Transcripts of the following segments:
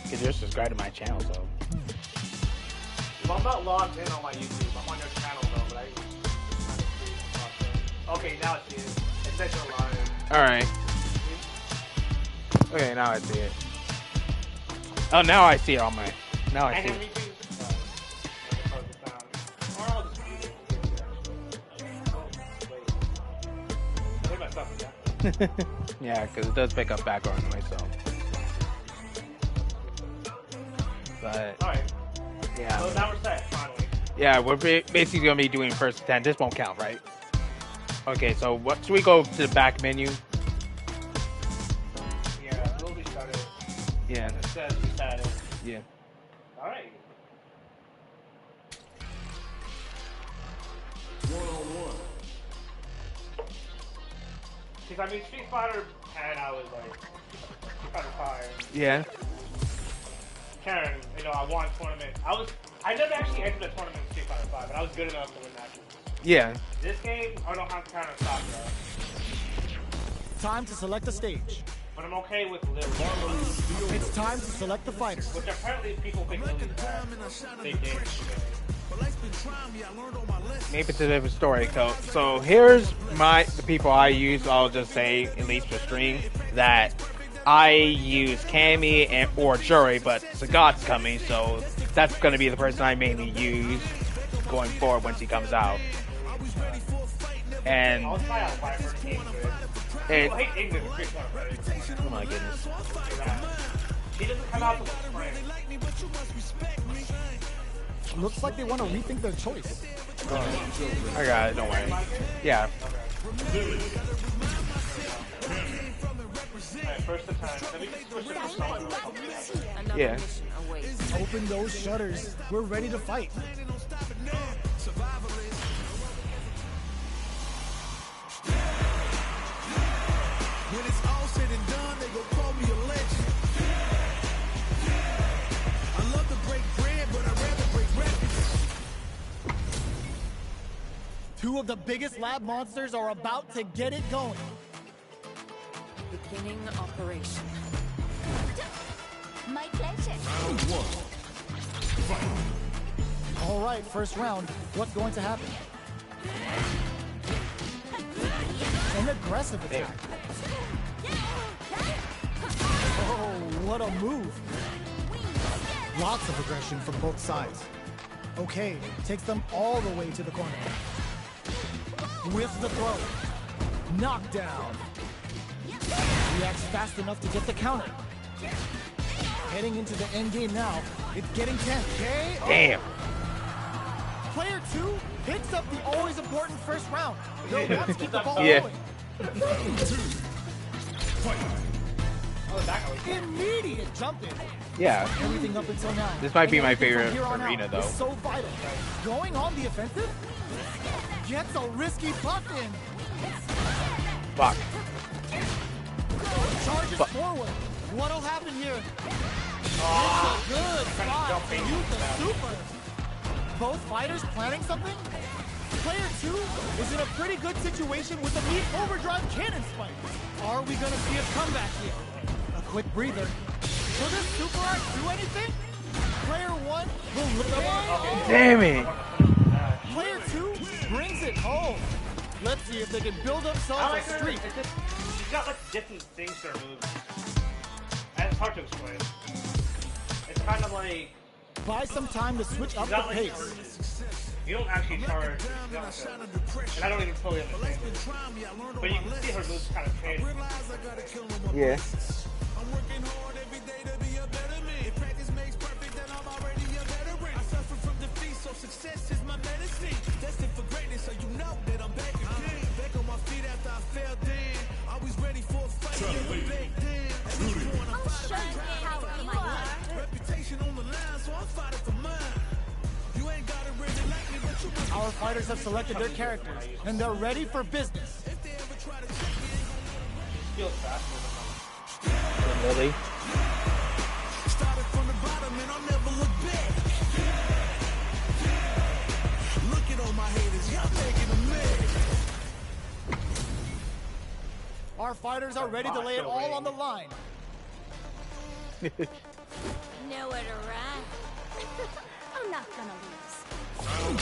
Because you're subscribed to my channel, so. Well, I'm not logged in on my YouTube. I'm on your channel though, but okay, now I see it. It says you're live. Alright. Okay, now I see it. Oh, now I see it on my. Now I see it. Yeah, because it does pick up background noise, so. But. Alright. Yeah. So now we're set, finally. Yeah, we're basically going to be doing first 10. This won't count, right? Okay, so what should we go to the back menu? Yeah, we'll be started. Yeah. It says we started. Yeah. Alright. 1-on-1. Because I mean, Street Fighter 10, I was like, Street Fighter 5. Yeah. Karen, you know, I won a tournament. I never actually entered a tournament in Street Fighter 5, but I was good enough to win matches. Yeah. This game, I don't have to kind of stop that. Time to select a stage. But I'm okay with Lily. It's time to select the fighters. Which apparently people think Lily's bad. They did. Maybe it's a different story. So here's the people I use. I'll just say, at least for stream, that I use Cammy or Jury, but Sagat's coming, so that's going to be the person I mainly use going forward once he comes out. And I'll try out Viper to game good. It, People hate England in Street Fighter. oh my goodness. He doesn't come out to spring. Looks like they want to rethink their choice. I got it, don't worry. Yeah. Alright, first attack. Let me just switch it to someone else. Yeah. Open those shutters. We're ready to fight. When it's all said and done, they gon' call me a legend. I love to break bread, but I'd rather break records. Two of the biggest lab monsters are about to get it going. Beginning operation. My pleasure. Round 1. Fight. All right, first round. What's going to happen? An aggressive attack. Oh, what a move. Lots of aggression from both sides. Okay, takes them all the way to the corner. With the throw. Knockdown. Reacts fast enough to get the counter. Heading into the end game now. It's getting tense. Okay. Damn. Player 2 picks up the always important first round. They'll have to keep the ball Yeah. going. Oh, that guy. Immediate jump in. Yeah. Everything up until now. This might be my Everything from favorite here on arena, out though. is so vital. Going on the offensive gets a risky puck in. Fuck. Charges Fuck. forward. What'll happen here? It's a good spot to use the super. Both fighters planning something? Player 2 is in a pretty good situation with the meat overdrive cannon spike. Are we gonna see a comeback here? A quick breather. Will this super art do anything? Player 1 will look up. Damn it. Player 2 brings it home. Let's see if they can build I themselves like a her. streak. It's just, she's got like different things to her moves. And it's hard to explain. It's kind of like Buy some time to switch up the not like pace. you don't actually charge. And I don't even fully understand it. But you can see her moves kind of change. Yeah. I'm working hard every day to be a better man. Practice makes perfect, and I'm already a veteran. I suffer from defeat, so success is my medicine. Destined for greatness, so you know that I'm back again. Back on my feet after I fell down. Always ready for a fight. Back then. I'll show you how you are. Reputation on the line, so I'm fighting for mine. You ain't gotta really like me, but you must. Our fighters have selected their characters, and they're ready for business. If they ever try to check me, Feels faster. Lily. started from the bottom and I'll never look back. Look at all my haters, y'all making a mess. Our fighters are ready to lay it all on the line.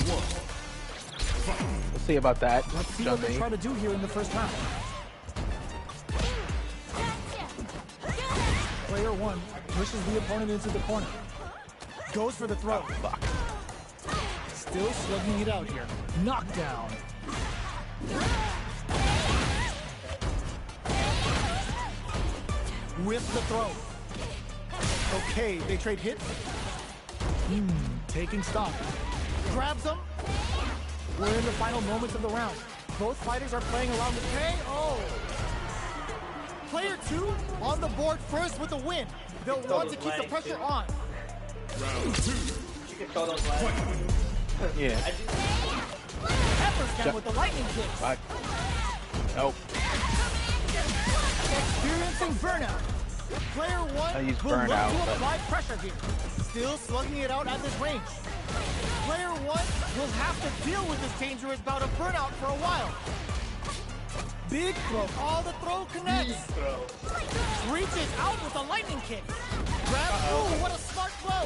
We'll see about that. Let's see what they try to do here in the first round. Player 1 pushes the opponent into the corner. Goes for the throw. Oh, fuck. Still slugging it out here. Knockdown. Whip the throw. Okay, they trade hits. Taking stock. Grabs him. We're in the final moments of the round. Both fighters are playing around the KO. Player 2 on the board first with a win. They'll want to keep the pressure on. Round 2. You can throw those legs. Yeah. Pepper's with the lightning kick. Fuck. Nope. Experiencing burnout. Player 1 I use will look burnout, to but- apply pressure here. Still slugging it out at this range. Player 1 will have to deal with this dangerous bout of burnout for a while. Big throw. All the throw connects. Reaches out with a lightning kick. Grab. Ooh, what a smart throw.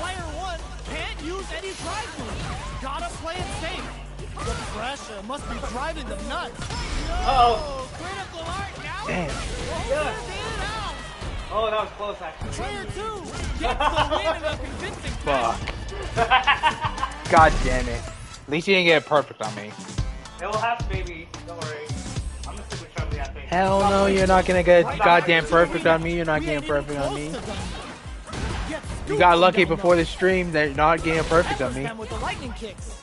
Player 1 can't use any drive moves. Gotta play it safe. The pressure must be driving them nuts. No! Critical art now. Damn. Oh, that was close, actually. Player 2 gets the win in a convincing Fuck. fashion. God damn it. At least you didn't get it perfect on me. It will have to, baby. Don't worry. I'm gonna stick with Charlie, I think. Hell no, you're not gonna get goddamn perfect on me. You're not getting perfect on me. You got lucky before the stream that you're not getting perfect on me. With the lightning kicks.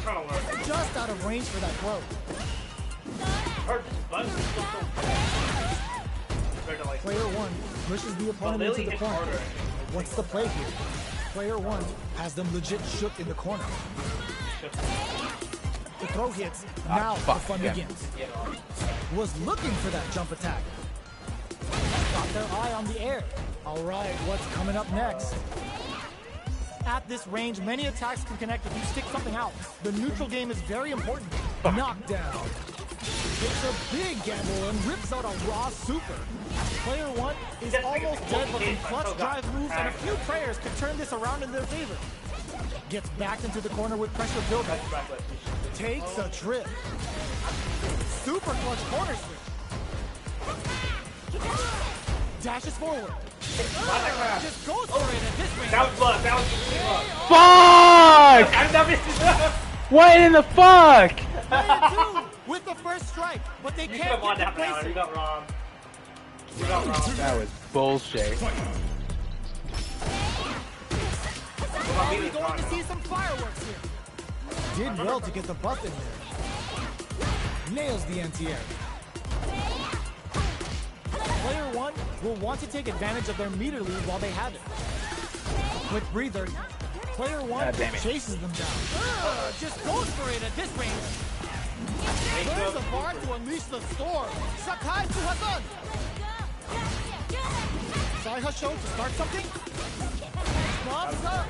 Trying to learn. Just out of range for that throw. Her button is still so compared to, like, Player 1 pushes the but opponent Lily into the hits corner. harder. What's the play here? Player 1 has them legit shook in the corner. The throw hits. Now the fuck, fun yeah. begins. Was looking for that jump attack. Got their eye on the air. All right, what's coming up next? At this range, many attacks can connect if you stick something out. The neutral game is very important. Knockdown. It's a big gamble and rips out a raw super. Player 1 is almost dead, but some clutch drive moves and a few prayers can turn this around in their favor. Gets backed into the corner with pressure building. Takes a trip. Super clutch corner switch. Dashes forward. Just goes for it at this range. That was luck. That was luck. Fuck! I'm not missing that. What in the fuck? Player 2 with the first strike, but they You should can't have won get that the one, place. You got wrong. You got wrong. That was bullshit. Are we going to see some fireworks here? Did well to get the buff in there. Nails the anti-air. Player 1 will want to take advantage of their meter lead while they have it. Quick breather. Player 1 God damn it. chases them down. Just goes for it at this range. Clears the bar to unleash the storm. Sakai to Hassan. Sai Hasho to start something. Bobs up.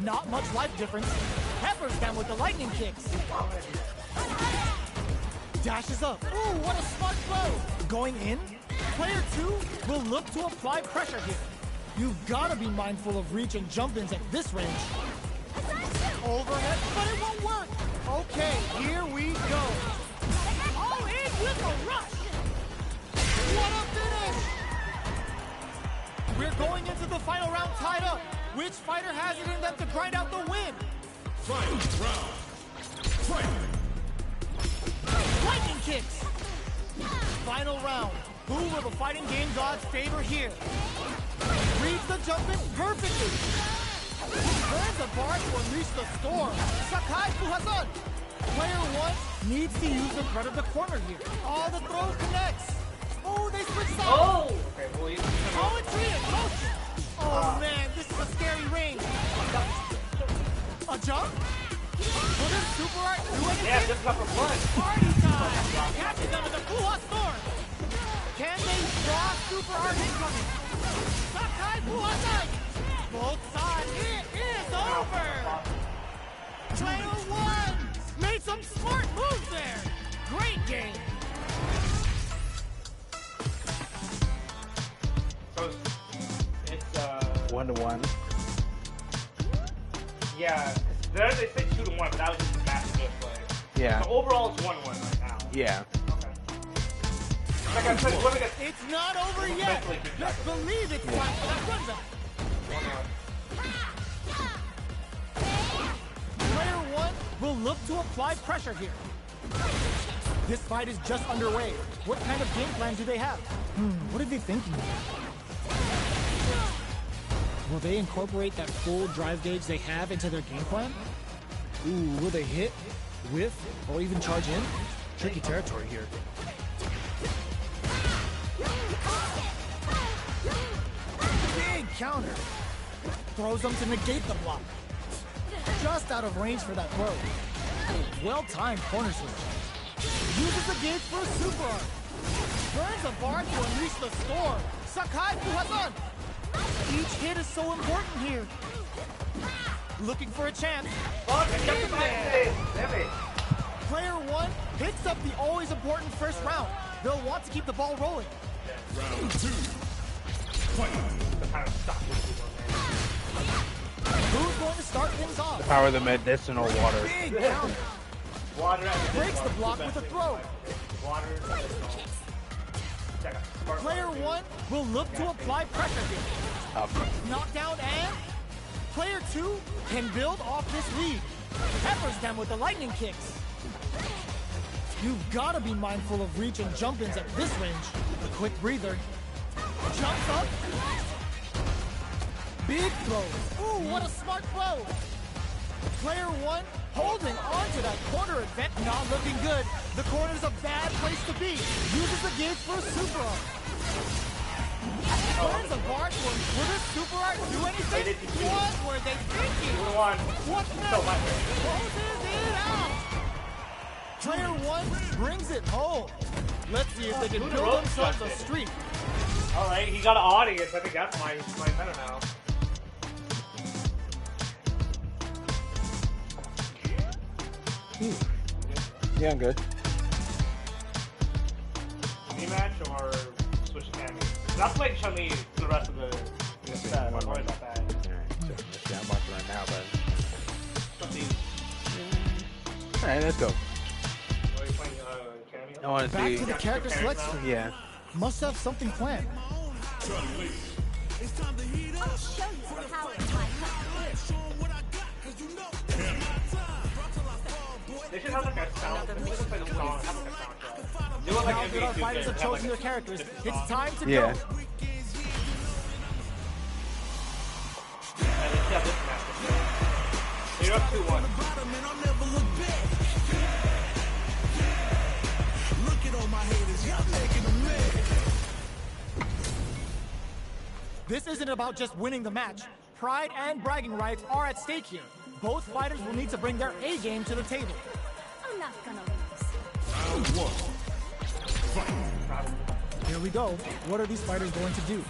Not much life difference. Peppers them with the lightning kicks. Dashes up. Ooh, what a smart throw. Going in. Player 2 will look to apply pressure here. You've got to be mindful of reach and jump-ins at this range. Overhead, but it won't work. Okay, here we go. All in with a rush. What a finish. We're going into the final round tied up. Which fighter has it in them to grind out the win? Final round. Fight. Lightning kicks. Final round. Who will the fighting game gods favor here? Reads the jump in perfectly. Turns the bar to unleash the storm. Sakai to Hassan. Player 1 needs to use the front of the corner here. All the throw connects. Oh, they switch sides. Oh! Okay, well, you Poetry in motion. Oh man, this is a scary range. A jump? Will this super art do anything? yeah, just got for fun. Party time! Catches them with a Fuha Storm! Can they draw super art incoming? Sakai Fuha Night! Both sides, it is over! Player 1 made some smart moves there! Great game! So it's 1-1. yeah, There they say 2-1, but that was just a massive play. Yeah. So overall, it's 1-1 right now. Yeah. Okay. Like I said, whoever gets It's not over yet. Just believe it's time for that run back. 1-1. Player one will look to apply pressure here. This fight is just underway. What kind of game plan do they have? What are they thinking? Will they incorporate that full drive gauge they have into their game plan? Ooh, will they hit, whiff, or even charge in? Tricky territory here. Big counter. Throws them to negate the block. Just out of range for that throw. Well-timed corner switch. Uses the gauge for a super arc. Burns a bar to unleash the storm. Sakai Fuhazan. Each hit is so important here. Looking for a chance. Player one picks up the always important first round. They'll want to keep the ball rolling. Round 2. Fight. Who's going to start things off? Power of the medicinal water. Big counter. Water Breaks the block with a throw. Water. Player one will look to apply pressure here. Up. Knockdown and player two can build off this lead. Peppers them with the lightning kicks. You've got to be mindful of reach and jump-ins at this range. A quick breather. Jumps up. Big throws. Ooh, what a smart throw. Player one holding on to that corner event. Not looking good. The corner's a bad place to be. Uses the gauge for a super arc. Burns a bar to him. Will this super arc do anything? What were they thinking? What's next? Closes it out. Player one brings it home. Let's see if they can build themselves a streak. Alright, he got an audience. I think that's my meta now. Yeah, I'm good. Rematch or switch to Cammy? That's like Chun-Li for the rest of the set. I'm worried about that. Yeah, I'm watching right now, but. Something. Alright, let's go. Are you playing Cammy? I want to Back see. to the character select screen. Yeah. Must have something planned. It's time to heat up. I'll show you the power of my mathches. Show 'em what I got, 'cause you know it's my time. Rock till I fall, boy. They should have like a sound. They should play the song. Have like a soundtrack. Do it like Now that NBA our 2K, fighters have have, chosen like, their a characters, different it's song. time to Yeah. go. And then you have this match. You're up 2-1. Bottom and I'll never look back. Look at all my haters, y'all making them mad. This isn't about just winning the match. Pride and bragging rights are at stake here. Both fighters will need to bring their A game to the table. I'm not gonna lose. Round 1. Fight. Here we go. What are these fighters going to do?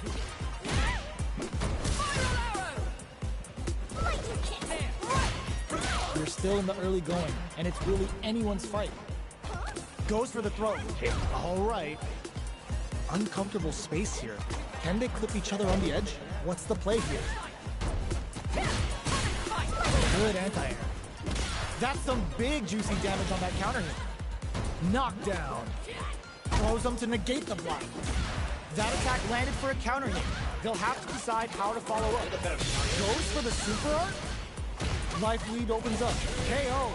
Lightning kick. We're still in the early going, and it's really anyone's fight. Goes for the throw. All right. Uncomfortable space here. Can they clip each other on the edge? What's the play here? Good anti-air. That's some big juicy damage on that counter hit. Knockdown. Throws them to negate the block. That attack landed for a counter hit. They'll have to decide how to follow up. Goes for the super arc. Life lead opens up. KO.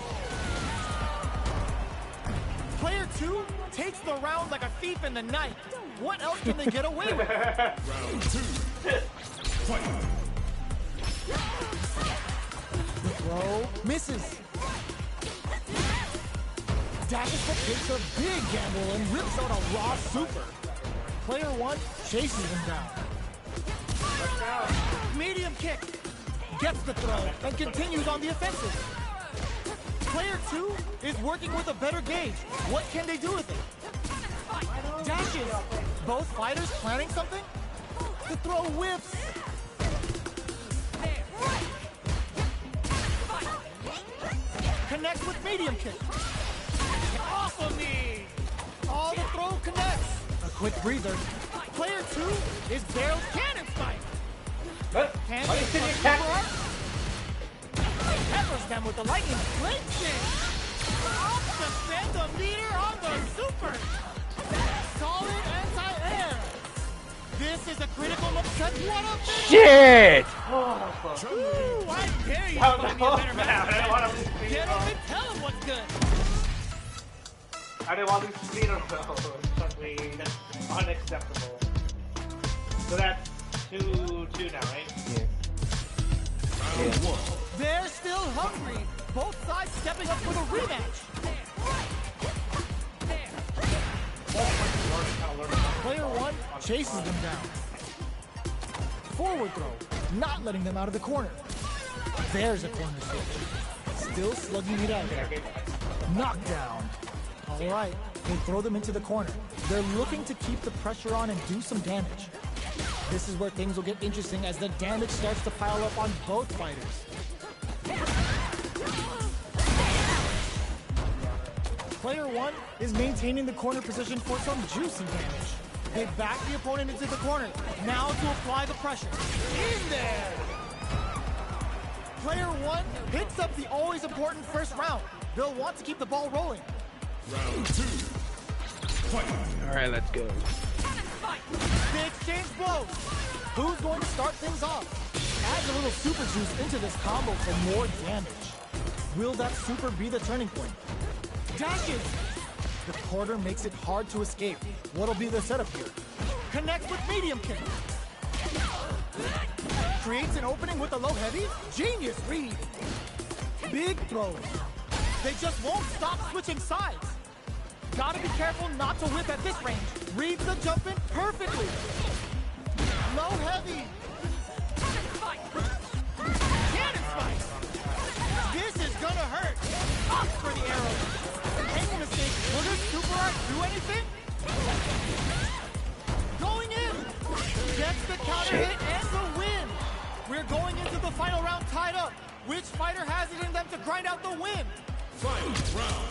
Player two takes the round like a thief in the night. What else can they get away with? Round 2. Fight. The throw misses. Dagesha takes a big gamble and rips out a raw super. Player one chases him down. Medium kick. Gets the throw and continues on the offensive. Player two is working with a better gauge. What can they do with it? Dashes. Both fighters planning something? The throw whips. Connects with medium kick. Off of me! All the throw connects. A quick breather. Player two is Daryl's cannon spike. What? Can Why they you sitting punch here super cactus? arc? peppers them with the lightning clinching. Off the centimeter on the super. Solid anti-air. This is a critical upset. What a finish. Shit! Ooh, I dare you to Oh, find me a better man, I didn't match. want to lose speed. Get him and tell him what's good. I didn't want to lose speed though. It's something that's unacceptable. So that's 2-2 now, right? Yeah. They're still hungry. Both sides stepping up for the rematch. Player one chases them down. Forward throw, not letting them out of the corner. There's a corner switch. Still slugging it out there. Knockdown. All right, they throw them into the corner. They're looking to keep the pressure on and do some damage. This is where things will get interesting as the damage starts to pile up on both fighters. Player one is maintaining the corner position for some juicy damage. They back the opponent into the corner. Now to apply the pressure. In there! Player one picks up the always important first round. They'll want to keep the ball rolling. Round 2. Fight. Alright, let's go. They exchange blows. Who's going to start things off? Adds a little super juice into this combo for more damage. Will that super be the turning point? Dashes! The quarter makes it hard to escape. What'll be the setup here? Connects with medium kick. Creates an opening with a low heavy. Genius read. Big throws. They just won't stop switching sides. Gotta be careful not to whip at this range. Reads the jump in perfectly. Low heavy. Cannon spike. This is gonna hurt. Up for the arrow. Any mistake. Will this super art do anything? Going in. Gets the counter hit and the win. We're going into the final round tied up. Which fighter has it in them to grind out the win? Final round.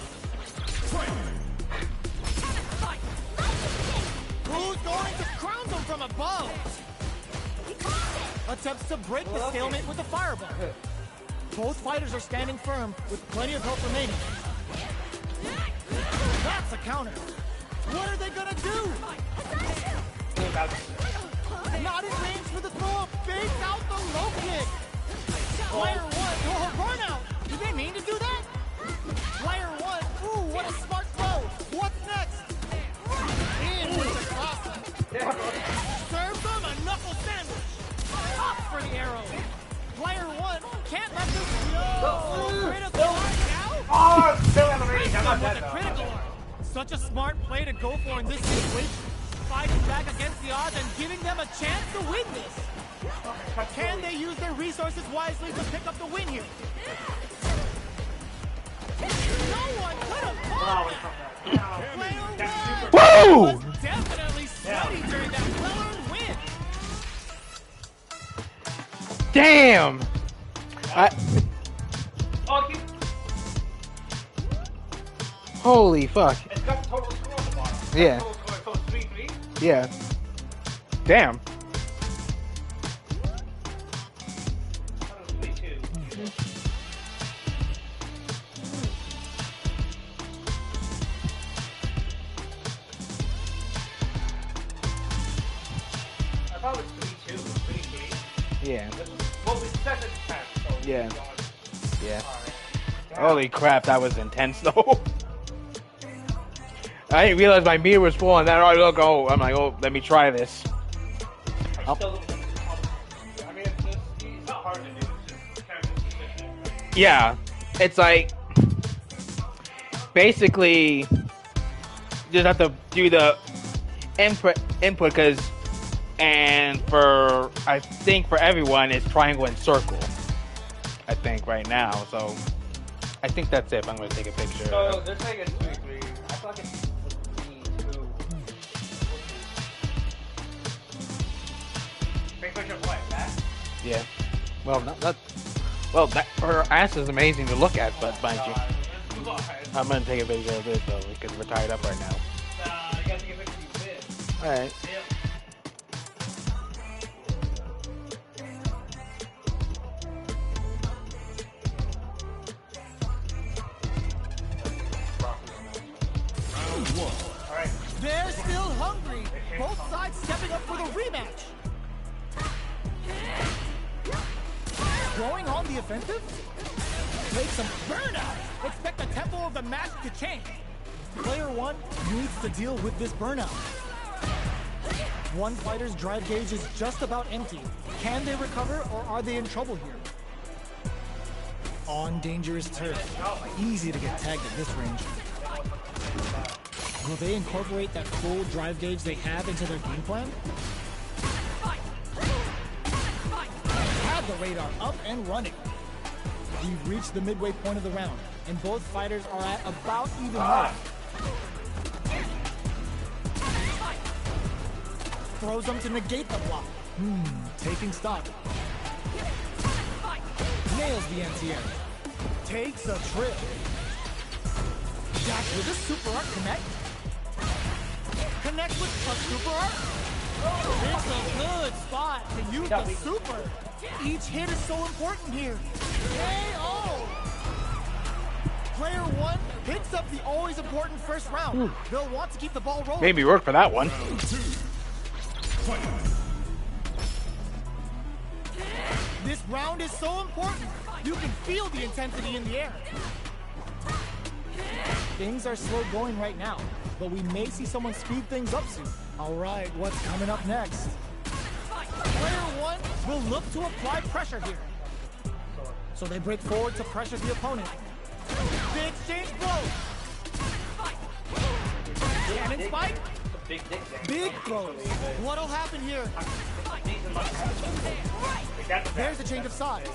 Fight. Who's going to crown them from above? Attempts to break the stalemate with a fireball. Both fighters are standing firm with plenty of health remaining. That's a counter. What are they gonna do? Not in range for the throw. Fakes out the low kick. Player one. Oh, burnout. Did they mean to do that? Player one. Ooh, what a smart throw. What's next? In with the cross. Serve them a knuckle sandwich. Up for the arrow. Player one can't let this go. Critical art now. Oh, still in the range. I'm not With dead a though. critical art. Such a smart play to go for in this situation. Fighting back against the odds and giving them a chance to win this. Can they use their resources wisely to pick up the win here? No one could have fought that. Player one Woo! was definitely sweaty during that well-earned win. Damn! Oh, keep. Holy fuck. It's got the total score on the bottom. Yeah. Total score, so it's 3-3. Yeah. Damn. I thought it was 3-2. I thought it was 3-2. 3-3. Yeah. Well, we set it to 10. So Yeah. Yeah. Alright. Holy crap, that was intense though. I didn't realize my meter was full and then I look, oh, I'm like, oh, let me try this. I still don't think it's I mean, it's not hard to do. It's just kind of consistent. Yeah. It's like, basically, you just have to do the input because, and for, I think for everyone, it's triangle and circle. I think right now, so I think that's it. I'm going to take a picture. So they're saying it's 3-3. I feel like it's 3-2. Big picture of what? That? Yeah. Well, not well, that, her ass is amazing to look at, but mind you, I'm going to take a picture of this though because we're tied up right now. You gotta take a picture of this. Alright. Yep. hungry. Both sides stepping up for the rematch. Going on the offensive? Take some burnout. Expect the tempo of the match to change. Player one needs to deal with this burnout. One fighter's drive gauge is just about empty. Can they recover or are they in trouble here? On dangerous turf. Easy to get tagged at this range. Will they incorporate that full drive gauge they have into their game plan? Have the radar up and running. We've reached the midway point of the round, and both fighters are at about even health. Throws them to negate the block. Taking stock. Nails the anti-air. Takes a trip. Dash with a super art connect. Connect with a super art. It's a good spot to use the super. Each hit is so important here. KO! Player one picks up the always important first round. They'll want to keep the ball rolling. Maybe work for that one. This round is so important. You can feel the intensity in the air. Things are slow going right now, but we may see someone speed things up soon. All right, what's coming up next? Player one will look to apply pressure here. So they break forward to pressure the opponent. They exchange blows. Cannon spike. Big throws. What'll happen here? There's a change of sides.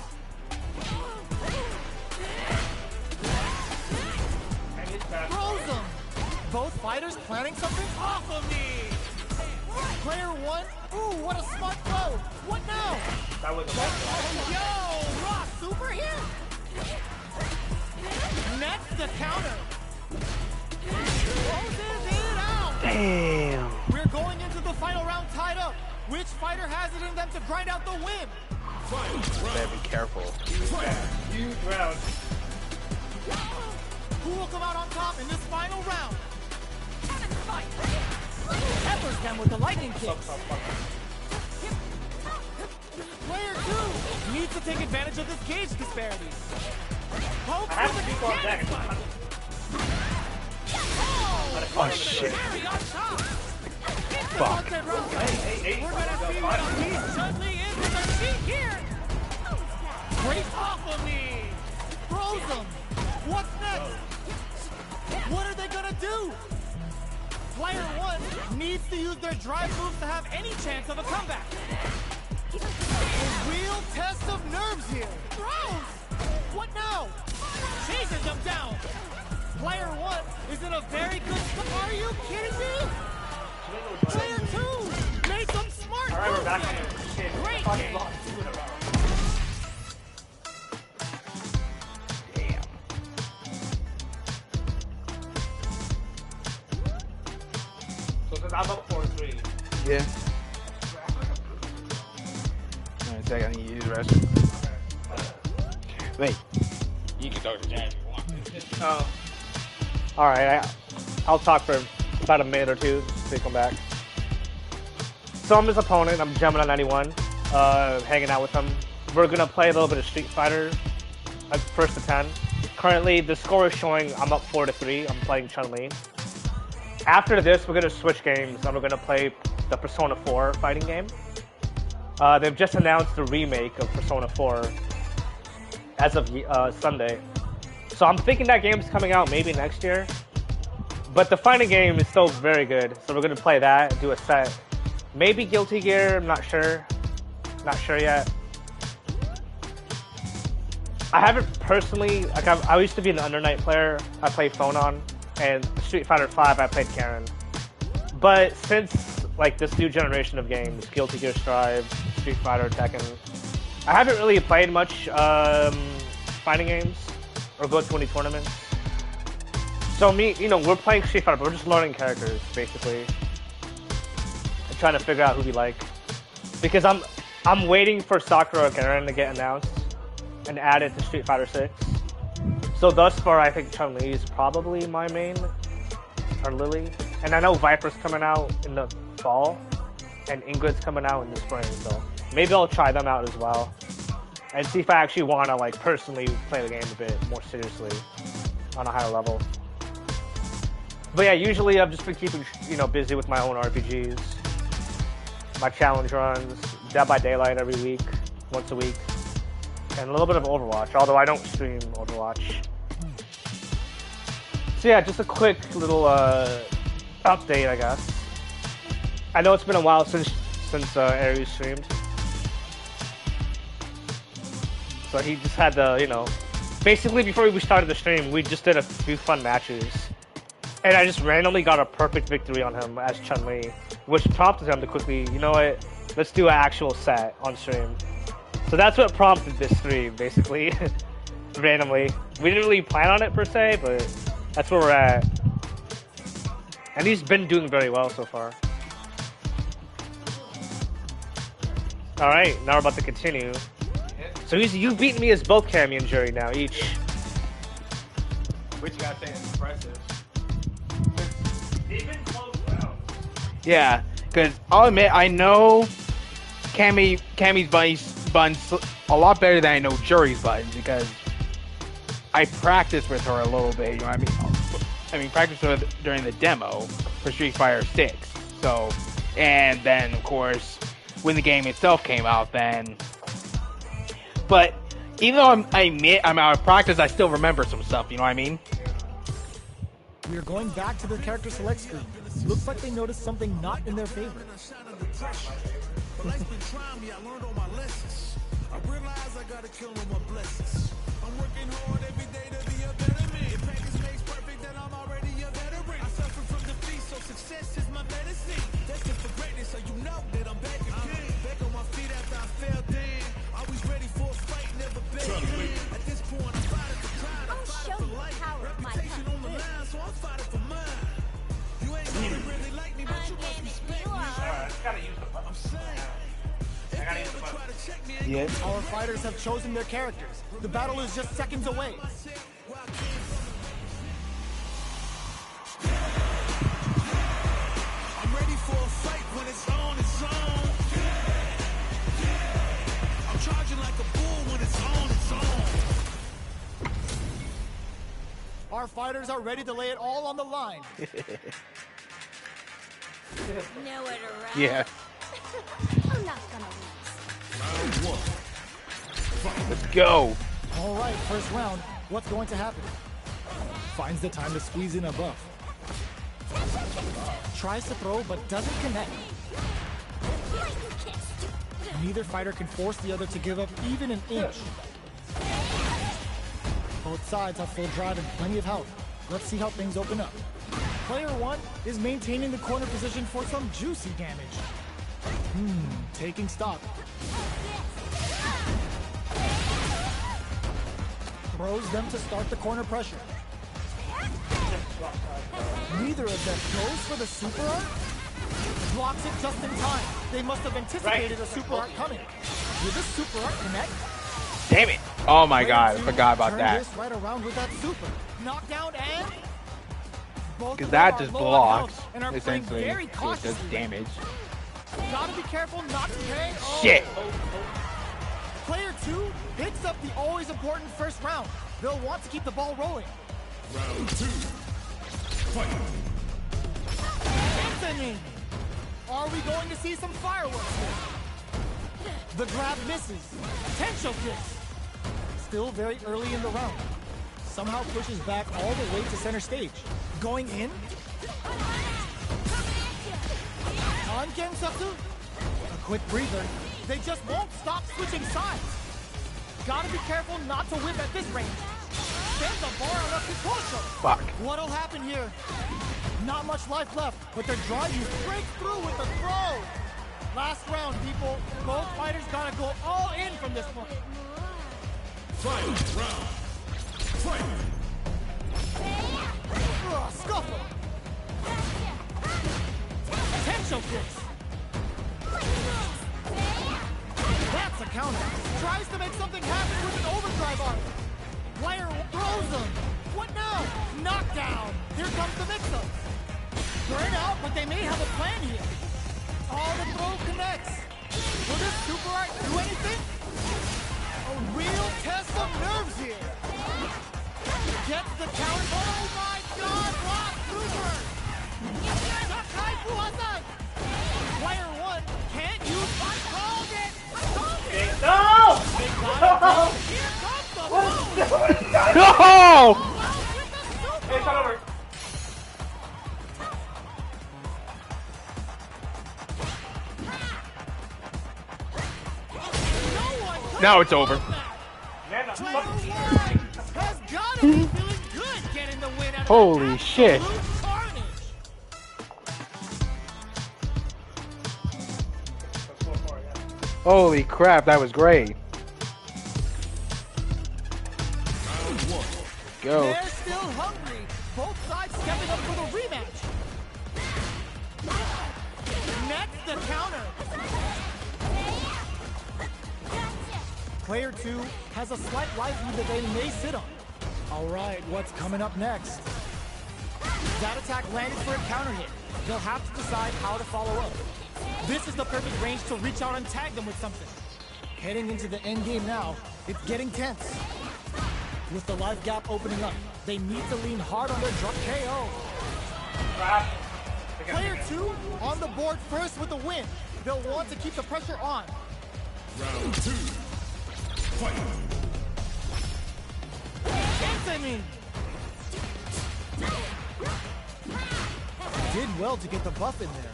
Throws them. Both fighters planning something off of me. Player one. Ooh, what a smart throw. What now? That was Yo, raw super here. Next the counter. Closes it out. Damn. We're going into the final round tied up. Which fighter has it in them to grind out the win? Better be careful. huge round. Who will come out on top in this final round? Peppers them with the lightning kicks. Player two needs to take advantage of this gauge disparity. Hope I have with to a keep on deck. cannon spike. Oh shit. Cherry on top. Fuck. Hey, We're gonna see what Elise Chudley is with her feet here. Break off of me. Throws them. What's next? What are they gonna do? Player one needs to use their drive moves to have any chance of a comeback. A real test of nerves here. Throws. What now? Chases them down. Player one is in a very good spot. Are you kidding me? Player two made some smart All right, we're back on moves it. there. Shit. Great Fucking game. lost 2 in a row. Damn. So since I'm up 4-3. Yeah. Alright, so I gotta use the rest. Wait. You can talk to Jack if you want. Oh. Alright, I'll talk for about a minute or two to come back. So I'm his opponent, I'm jumping on 91, hanging out with him. We're gonna play a little bit of Street Fighter, first to 10. Currently, the score is showing I'm up 4-3, I'm playing Chun-Li. After this, we're gonna switch games and we're gonna play the Persona 4 fighting game. They've just announced the remake of Persona 4 as of Sunday. So I'm thinking that game's coming out maybe next year. But the fighting game is still very good, so we're gonna play that and do a set. Maybe Guilty Gear, I'm not sure. Not sure yet. I haven't personally, like I used to be an Under Night player. I played Phonon, and Street Fighter 5 I played Karen. But since like this new generation of games, Guilty Gear Strive, Street Fighter, Tekken, I haven't really played much fighting games or go to any tournaments. So me, we're playing Street Fighter, but we're just learning characters basically, and trying to figure out who we like. Because I'm waiting for Sakura Karen to get announced and added to Street Fighter 6. So thus far, I think Chun-Li is probably my main, or Lily. And I know Viper's coming out in the fall, and Ingrid's coming out in the spring, so maybe I'll try them out as well. And see if I actually want to, like, personally play the game a bit more seriously on a higher level. But yeah, usually I've just been keeping, you know, busy with my own RPGs, my challenge runs, Dead by Daylight every week, once a week, and a little bit of Overwatch, although I don't stream Overwatch. So yeah, just a quick little update, I guess. I know it's been a while since Aries streamed. So he just had the, you know, basically before we started the stream, we just did a few fun matches. And I just randomly got a perfect victory on him as Chun-Li, which prompted him to quickly, you know what, let's do an actual set on stream. So that's what prompted this stream, basically, randomly. We didn't really plan on it per se, but that's where we're at. And he's been doing very well so far. Alright, now we're about to continue. So you've beaten me as both Cammy and Jury now, each. Which you gotta say is impressive. They've been close rounds. Yeah, because I'll admit, I know Cammy's buttons a lot better than I know Jury's buttons, because I practiced with her a little bit, you know what I mean? Practiced with her during the demo for Street Fighter 6. So, and then, of course, when the game itself came out, then... But even though I'm out of practice, I still remember some stuff, you know what I mean? We are going back to the character select screen. Looks like they noticed something not in their favor. Life's been trying me, I learned all my lessons. I realize I gotta kill all my blessings. I'm working hard every day to be a better man. If practice makes perfect, then I'm already a veteran. I suffer from defeat, so success is my medicine. Destined for greatness, so you know that I'm back again. Back on my feet after I fell down. Always ready for a fight, never begging. At this point, I'm fighting for pride, I'm I'll fighting show for you the life. power of my Reputation on the line, so I'm fighting for mine. You ain't gonna really like me, but you must respect me. I'm saying. Yeah. Our fighters have chosen their characters. The battle is just seconds away. I'm ready for a fight when it's on its own. I'm charging like a bull when it's on its own. Our fighters are ready to lay it all on the line. Nowhere to run. Yeah. I'm not gonna lose. Let's go. All right, first round. What's going to happen? Finds the time to squeeze in a buff. Tries to throw, but doesn't connect. Neither fighter can force the other to give up even an inch. Both sides have full drive and plenty of health. Let's see how things open up. Player 1 is maintaining the corner position for some juicy damage. Taking stock. Throws them to start the corner pressure. Neither of them goes for the super art. Blocks it just in time. They must have anticipated a super art coming. Will this super art connect? Damn it. Oh my Player god, I 2 forgot about turned that. this right around with that super. Knockdown and... Both Because of that them just are low on blocks, health and are playing essentially, very so it does cautiously. damage. Gotta be careful not to pay. Oh. Shit. Player 2 picks up the always important first round. They'll want to keep the ball rolling. Round 2. Fight. Anthony! Are we going to see some fireworks here? The grab misses. Potential kicks. Still very early in the round. Somehow pushes back all the way to center stage. Going in. On Gensatsu. A quick breather. They just won't stop switching sides. Gotta be careful not to whip at this range. There's a bar on a Picosho. Fuck. What'll happen here? Not much life left, but their drive you break through with the throw. Last round, people. Both fighters gotta go all in from this point. Final round. Fight. Scuffle. Potential kicks. That's a counter. Tries to make something happen with an overdrive arm. Player throws him. What now? Knockdown. Here comes the mix-up. burn out, but they may have a plan here. Oh, the throw connects. Will this super art do anything? A real test of nerves here. Gets the counter. Oh my God! Block super. Sakai Fuhasai. Player 1 can't use. I called it. I called it. No! They got it. Here comes the move. No! Oh, wow, with the super. Hey, start over. No one could Now it's over. Man, the Player fuck. 1 has got to be feeling good getting the win out of Holy that shit. absolute carnage. Holy crap, that was great. Go. They're still hungry. Both sides stepping up for the rematch. Next, the counter. Player 2 has a slight life lead that they may sit on. All right, what's coming up next? That attack landed for a counter hit. They'll have to decide how to follow up. This is the perfect range to reach out and tag them with something. Heading into the end game now, it's getting tense. With the life gap opening up, they need to lean hard on their drop KO. Player 2 on the board first with the win. They'll want to keep the pressure on. Round 2. Fight. Anthony! Did well to get the buff in there.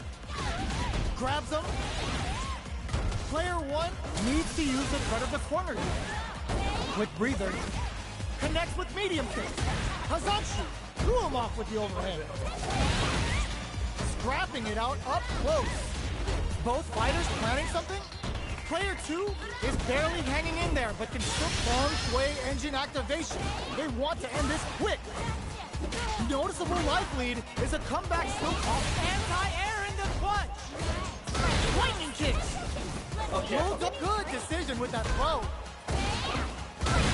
Grabs him. Player 1 needs to use the threat of the corner here. Quick breather. Connects with medium kick. Hazashi threw him off with the overhand. Scrapping it out up close. Both fighters planning something? Player 2 is barely hanging in there, but can still feng shui engine activation. They want to end this quick. Noticeable life lead is a comeback still off anti-air in the clutch. Lightning kicks. Holds a good decision with that throw.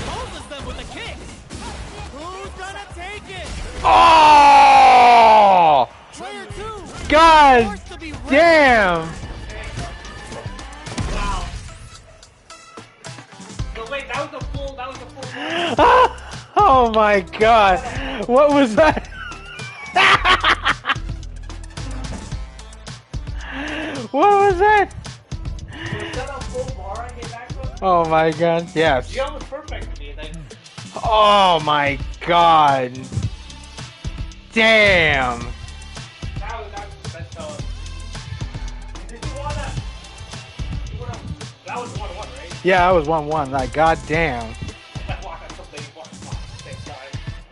Poses them with the kicks. Who's gonna take it? Oh! Player 2. God Forced to be ready. damn! Wow. So wait, that was a full. Oh my god! What was that? What was that? Was that a full bar I get back from? Oh my god, yes. You almost perfect me, like. Oh my god. Damn. That was the best tell. Did you want that? That was 1-1, right? Yeah, I was 1-1. Like, god damn. Same time.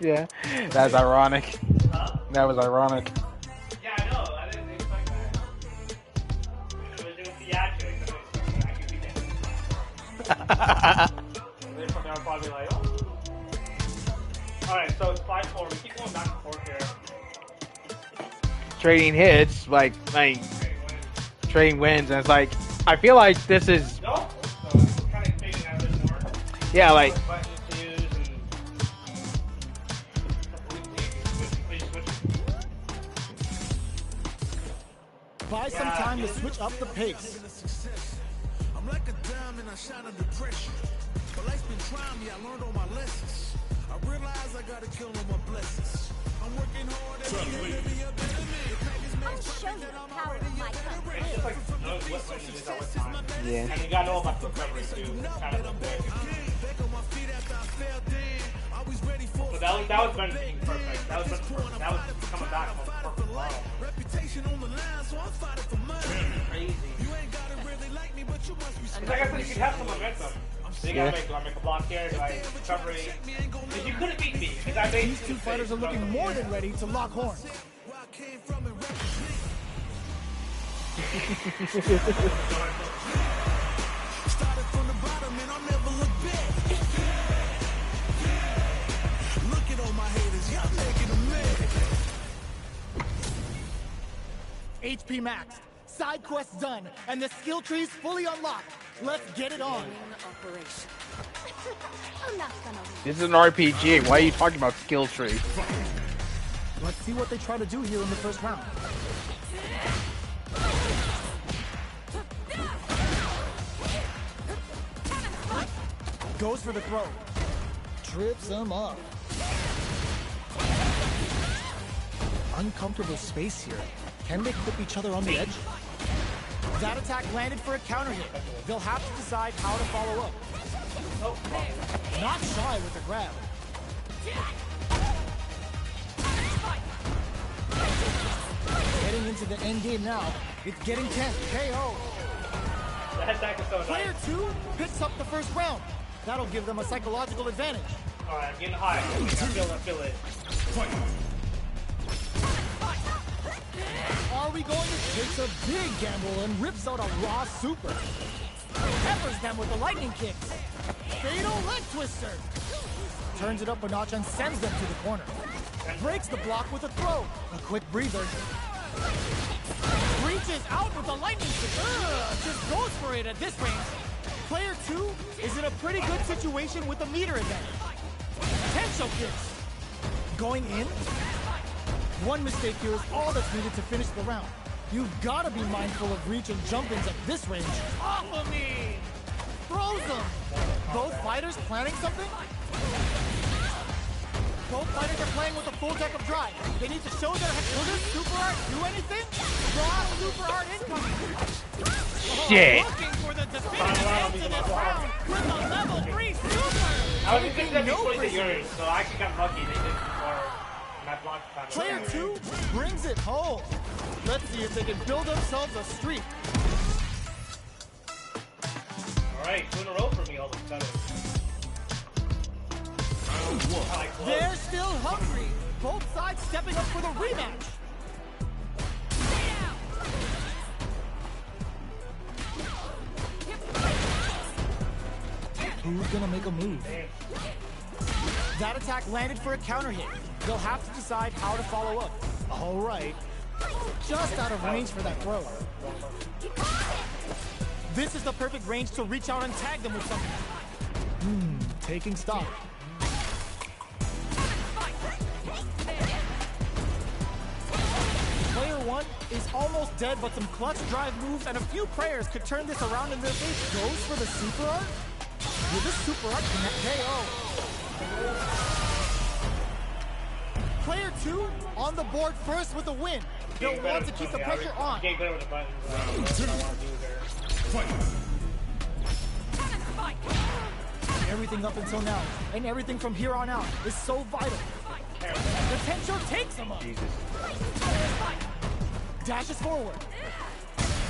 Yeah, that's ironic. Huh? That was ironic. Yeah, I know. I didn't expect that. It was doing theatrics. I could be there. And then from there, I'll probably be like, oh. Alright, so it's 5-4. We keep going back and forth here. Trading hits, like trading wins, and it's like, I feel like this is, No? So it's kind of fading out a bit more. yeah, like, Buttons to use and. Buy some time to switch up the pace. I'm like a diamond, I shine under pressure. But life's been trying me, I learned all my lessons. I realize I gotta kill all my blessings. I'm working hard every day to be a better man. I'll show you the power of my country. It's just like knows what languages are what time. yeah. And you gotta know about the memory too. Kind of up there. Back on my feet after I fell down. Always ready for So that was better than perfect. That was better than perfect. That was coming back from perfect. Wow. reputation on the line, so I'm fighting for mine. Crazy. You ain't gotta really like me, but you must respect Like I said, you could have some momentum. So you gotta make a block here, like covering. Because you couldn't beat me. Because I made These two fighters are looking more than ready to lock horns. where I came from and represent. Started from the bottom and I'll never look back. Look at all my haters, y'all making them mad. HP maxed, side quests done, and the skill tree's fully unlocked. Let's get it on. Operation. I'm not gonna win. This is an RPG. Why are you talking about skill tree? Let's see what they try to do here in the first round. Goes for the throw. Trips him up. Uncomfortable space here. Can they clip each other on the edge? That attack landed for a counter hit. They'll have to decide how to follow up. Not shy with the grab. Getting into the end game now. It's getting tense. KO. That attack is so Player nice. 2 picks up the first round. That'll give them a psychological advantage. Alright, I'm getting high. I feel it. Are we going to take a big gamble and rips out a raw super? Peppers them with the lightning kicks. Fatal leg twister. Turns it up a notch and sends them to the corner. Breaks the block with a throw. A quick breather. Reaches out with a lightning kick. Just goes for it at this range. Player 2 is in a pretty good situation with a meter advantage. Potential kicks. Going in. One mistake here is all that's needed to finish the round. You've got to be mindful of reach and jump-ins at this range. Off of me! Throws them! Both fighters planning something? Both fighters are playing with a full deck of drive. They need to show their... Will this super art do anything? Raw super art incoming! Shit. Looking for the definitive end to this round with a level 3 super! I was thinking that No before the precision. yours, so I actually got lucky. They did before my block time. Player 2 brings it home. Let's see if they can build themselves a streak. Alright, 2 in a row for me all of a sudden. They're still hungry. Both sides stepping up for the rematch. Who's gonna make a move? That attack landed for a counter hit. They'll have to decide how to follow up. All right. Just out of range for that throw. This is the perfect range to reach out and tag them with something. Taking stock. Player 1 is almost dead, but some clutch drive moves and a few prayers could turn this around in their face. Goes for the super art? Will this super art connect KO? Player 2 on the board first with a win. They'll want to keep the pressure on. Getting better with the buttons. Everything up until now, and everything from here on out, is so vital. The Tensho takes him up. Dashes forward.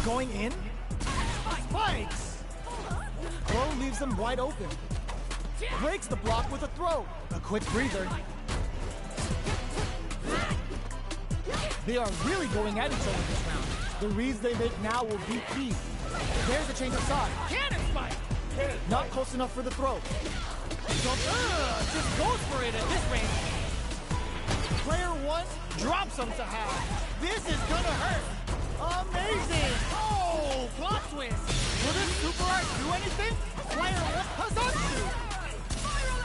Going in. Spikes. Throw leaves him wide open. Breaks the block with a throw. A quick breather. They are really going at each other this round. The reads they make now will be key. There's a change of side. Cannon spike! Not close enough for the throw. Just goes for it at this range. Player 1 drops him to half. This is gonna hurt. Amazing! Oh, plot twist. Will this super art do anything? Player 1 has on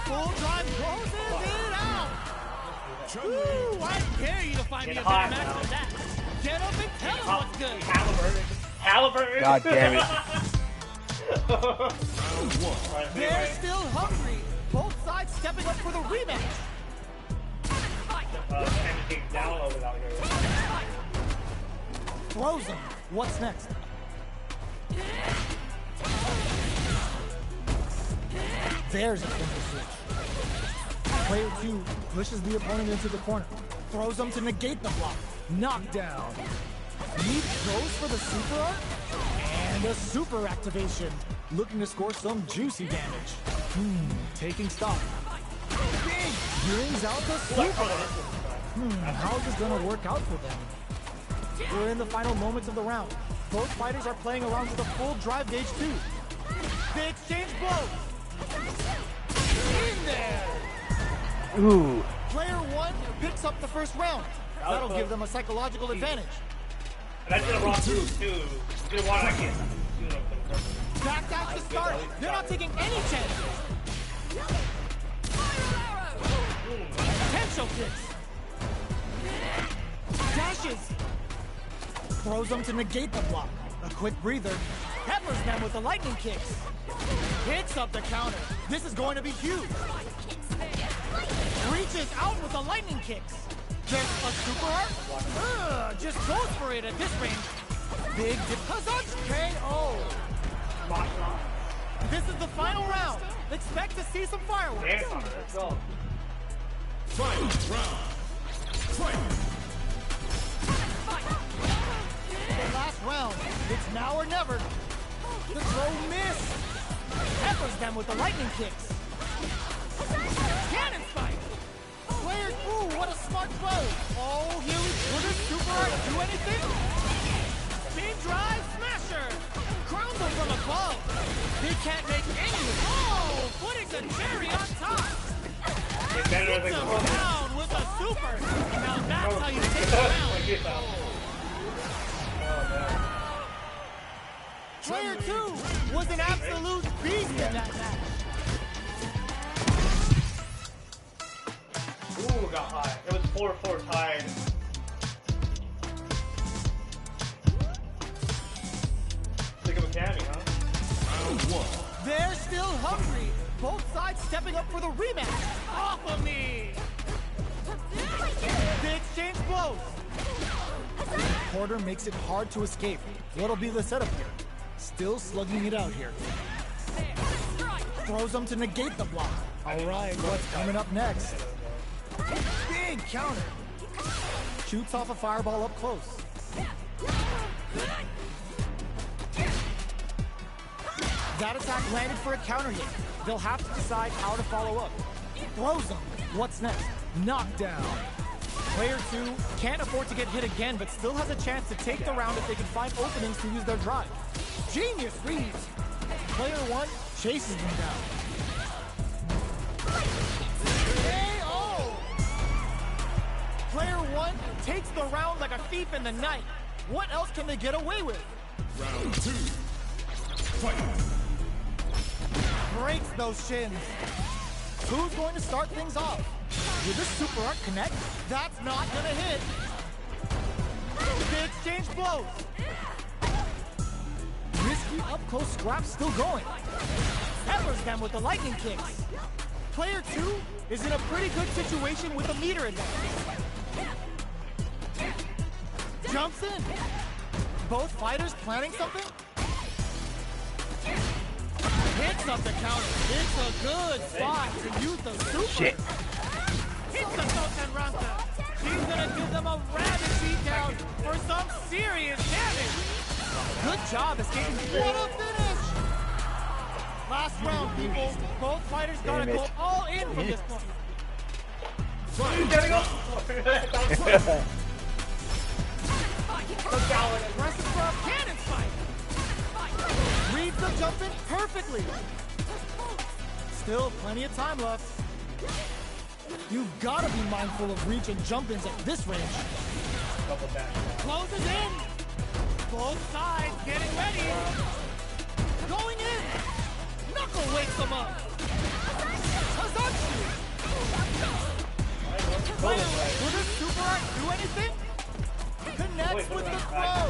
Full drive closes it out. Woo, I dare you to find me a better hot match now. than that. Get up and tell them what's good. Halliburton. God damn it. They're still hungry. Both sides stepping up for the rematch. Downloaded out here. Throws him. What's next? There's a finger switch. Player 2 pushes the opponent into the corner. Throws him to negate the block. Knockdown. Leap goes for the super art. And a super activation. Looking to score some juicy damage. Taking stock. Big brings out the super art. How is this gonna work out for them? We're in the final moments of the round. Both fighters are playing around with a full drive gauge too. They exchange blows. In there. Ooh. Player 1 picks up the first round. That'll give them a psychological advantage. And I did a wrong too. Did one I can't. Backdash to start. They're not taking any chances. Potential kicks. Smashes! Throws them to negate the block. A quick breather. Peppers them with the lightning kicks. Hits up the counter. This is going to be huge. Reaches out with the lightning kicks. Just a super art? Just goes for it at this range. Big dip. KO. This is the final round. Expect to see some fireworks. Let's go. Final round. Fight. The last round. It's now or never. The throw missed. Peppers them with the lightning kicks. Cannon spike. Player, ooh, what a smart throw. Oh, here we go. Will this super art do anything? Big drive smasher. Crowns him from above. He can't make any. Oh, putting the cherry on top. Hits him down with a super. Now that's how you take the round. Player 2 was an absolute beast in that match. Ooh, got high. It was 4-4 tied. Think of a Cammy, huh? Round 1. They're still hungry. Both sides stepping up for the rematch. Off of me! They exchange blows. Porter makes it hard to escape. What'll be the setup here? Still slugging it out here. Throws them to negate the block. All right, what's coming up next? Big counter. Shoots off a fireball up close. That attack landed for a counter hit. They'll have to decide how to follow up. Throws them. What's next? Knockdown. Player 2 can't afford to get hit again, but still has a chance to take the round if they can find openings to use their drive. Genius reads. Player 1 chases them down. KO! Player 1 takes the round like a thief in the night. What else can they get away with? Round 2. Fight. Breaks those shins. Who's going to start things off? Will this super art connect? That's not gonna hit. They exchange blows. Risky up-close scrap still going. Peppers them with the lightning kicks. Player 2 is in a pretty good situation with a meter advantage. Jumps in. Both fighters planning something? Hits up the counter. It's a good spot to use the super. Shit. Hits the Toten Ranta. She's gonna give them a rabid beatdown for some serious damage. Good job escaping. What a finish! Last round, people. Both fighters gotta go all in from this point. Aggressive for a cannon spike. Reads the jump in perfectly. Still plenty of time left. You've gotta be mindful of reach and jump-ins at this range. Closes in. Both sides getting ready. Going in. Knuckle wakes them up. Hazatsu. Will this super art do anything? Connects with the throw.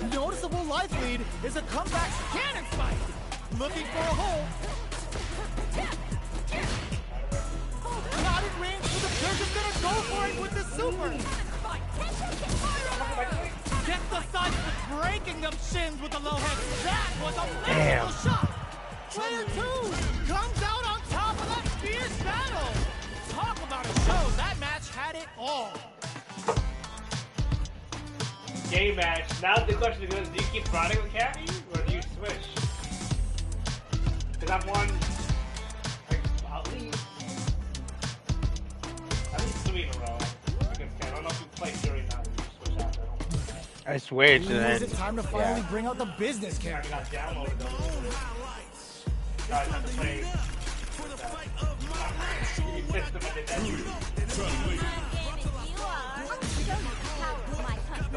Noticeable life lead is a comeback cannon spike. Looking for a hole. Not in range, but they're just gonna go for it with the super. Gets the side with breaking them shins with the low head. That was a magical shot. Player 2 comes out on top of that fierce battle. Talk about a show. That match had it all. Game match. Now the question is, do you keep running with Cammy or do you switch? Because I've won like at least 3 in a row against Cammy. I don't know if you play during that. You switch after. I switched and Is then it time to finally bring out the business I character? got downloaded those. Guys have to play. You fixed them at the end. You are. Show you the power of my country.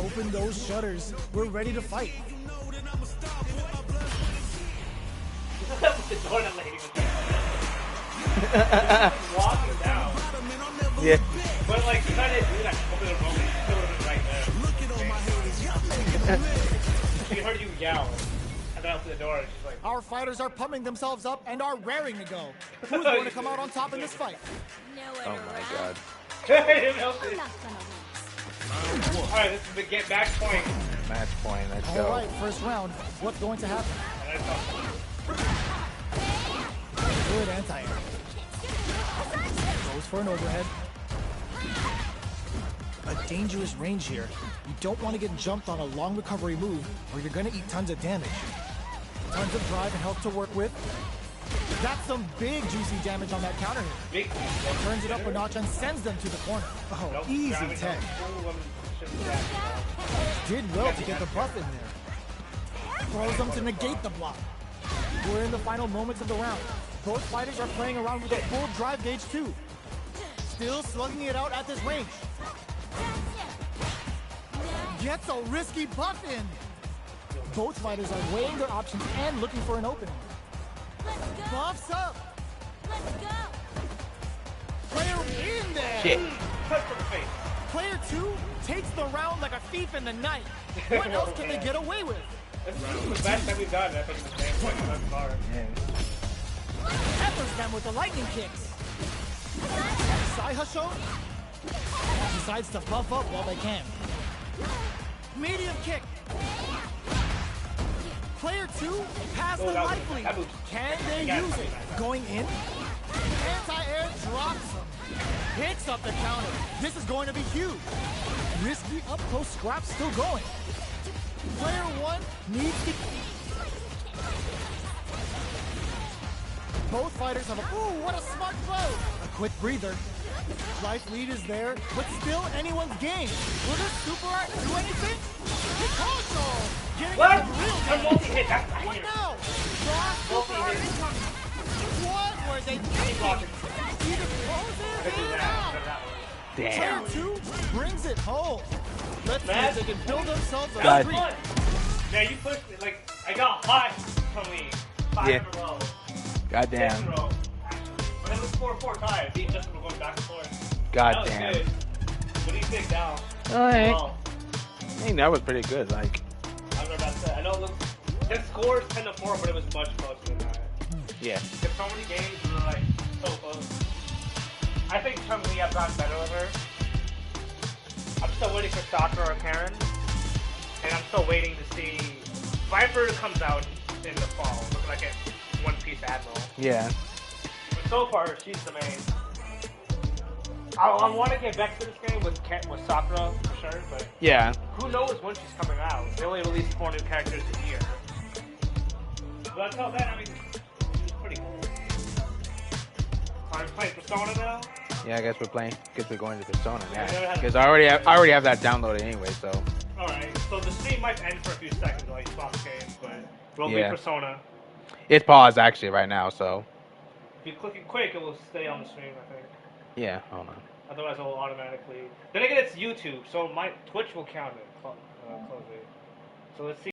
Open those shutters. We're ready to fight. The door that lady was walking down. But like, if I didn't do that, open the room, it still wasn't right there. Look at all my haters, y'all niggas lit. She heard you yell, and then I opened the door, and she's like, Our fighters are pumping themselves up and are raring to go. Who's going to come out on top in this fight? Nowhere Oh to my run. god. hey, Milton. I'm not gonna lose. Alright, this is the get back point. Match point. Let's All go. right, first round. What's going to happen? And I thought, Good anti-air. Goes for an overhead. A dangerous range here. You don't want to get jumped on a long recovery move or you're going to eat tons of damage. Tons of drive and health to work with. That's some big juicy damage on that counter hit. big. Turns it up a notch and sends them to the corner. Oh, Nope, easy grabbing tag. them. Ooh, shouldn't do that. Did well to get the buff in there. Throws them to negate the block. We're in the final moments of the round. Both fighters are playing around with a full drive gauge too. Still slugging it out at this range. Gets a risky buff in. Both fighters are weighing their options and looking for an opening. Let's go. Buffs up. Let's go. Player in there. Shit. Touch to the face. Player 2 takes the round like a thief in the night. What else can they get away with? This is the best that we've done, I think, in the game thus far. Peppers them with the lightning kicks. Sai Hasho decides to buff up while they can. Medium kick. Player 2 has the that life lead. moves. Can they Yeah, use it? yeah. Going in. Anti-air drops him. Picks up the counter. This is going to be huge. Risky up close scrap still going. Player 1 needs to... Both fighters have a... Ooh, what a smart blow! A quick breather. Life lead is there, but still anyone's game. Will this super art do anything? Picasso! Getting What? some real A damage. multi-hit, that's not What here. now? Cross super art Multi-hit. incoming. What were they thinking? He disposes it out. Damn. Player 2 brings it home. Let's see Man. if they can build themselves a God. streak. Fun. Yeah, you pushed me. Like, I got hot from me. 5 Yeah. in a row. 6 in a Goddamn. row, actually. But it was 4-4 ties. Me and Justin were going back and forth. That was Goddamn. good. What do you think now? Alright. Well, I think that was pretty good. Like, I don't know about that. I know the score is 10-4, but it was much closer than that. yeah. There's so many games that were like so close. I think Chun-Li have gotten better with her. I'm still waiting for Sakura or Karen. And I'm still waiting to see Viper comes out in the fall. Looking like a One Piece Admiral. Yeah. But so far, she's the main. I want to get back to this game with Sakura for sure, but Yeah. who knows when she's coming out? They only released 4 new characters a year. But until then, I mean, it's pretty cool. Are we playing Persona now? Yeah, I guess we're playing. Guess we're going to Persona Yeah, now. never had- Because I already have that downloaded anyway. So Alright, so the stream might end for a few seconds while you swap games, but we'll Yeah. be Persona. it's paused actually right now. So If you click it quick, it will stay on the stream, I think. yeah. Hold on. Otherwise, it will automatically. Then again, it's YouTube, so my Twitch will count it. Close it. So let's see.